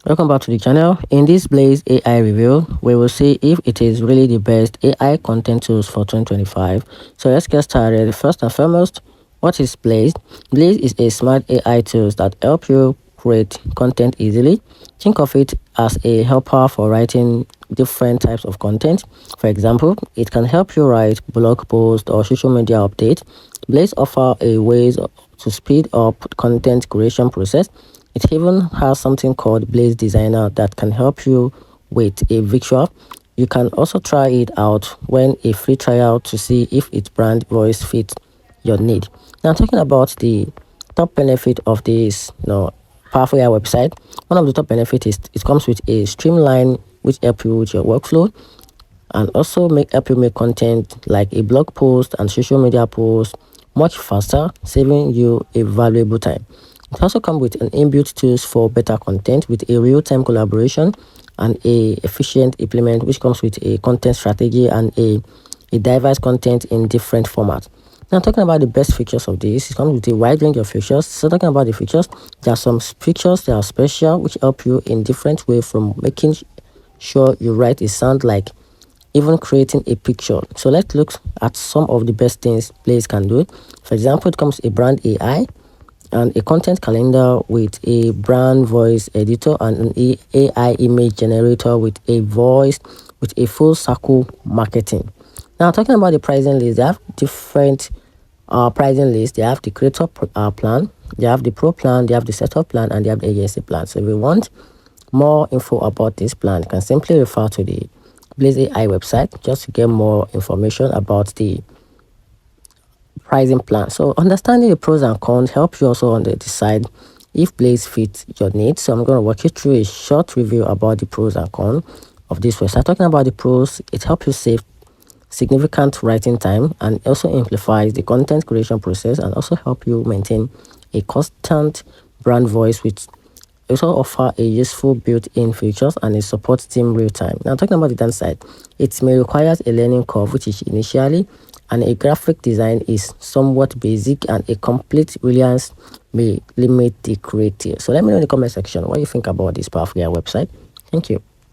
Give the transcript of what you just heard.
Welcome back to the channel. In this Blaze AI review, we will see if it is really the best AI content tools for 2025. So let's get started. First and foremost, what is Blaze? Blaze is a smart AI tools that help you create content easily. Think of it as a helper for writing different types of content. For example, it can help you write blog posts or social media updates. Blaze offer a ways to speed up content creation process. It even has something called Blaze Designer that can help you with a visual. You can also try it out when a free trial to see if its brand voice fits your need. Now, talking about the top benefit of this, powerful AI website. One of the top benefits is it comes with a streamline which help you with your workflow and also help you make content like a blog post and social media post much faster, saving you a valuable time. It also comes with an inbuilt tools for better content with a real-time collaboration and a efficient implement which comes with a content strategy and a diverse content in different formats. Now, talking about the best features of this, it comes with a wide range of features. So talking about the features, there are some features that are special which help you in different ways, from making sure you write a sound like even creating a picture. So let's look at some of the best things Blaze can do. For example, it comes a brand AI and a content calendar with a brand voice editor and an AI image generator with a voice with a full circle marketing. Now, talking about the pricing list, they have different pricing list. They have the creator plan, they have the pro plan, they have the setup plan, and they have the agency plan. So if you want more info about this plan, you can simply refer to the Blaze AI website just to get more information about the pricing plan. So understanding the pros and cons helps you also decide if Blaze fits your needs. So I'm going to walk you through a short review about the pros and cons of this website. Talking about the pros, it helps you save significant writing time and also amplifies the content creation process and also help you maintain a constant brand voice, which also offer a useful built-in features and it supports team real time. Now, talking about the downside, it may require a learning curve, which is initially, and a graphic design is somewhat basic, and a complete reliance may limit the creative. So let me know in the comment section what you think about this powerful AI website. Thank you.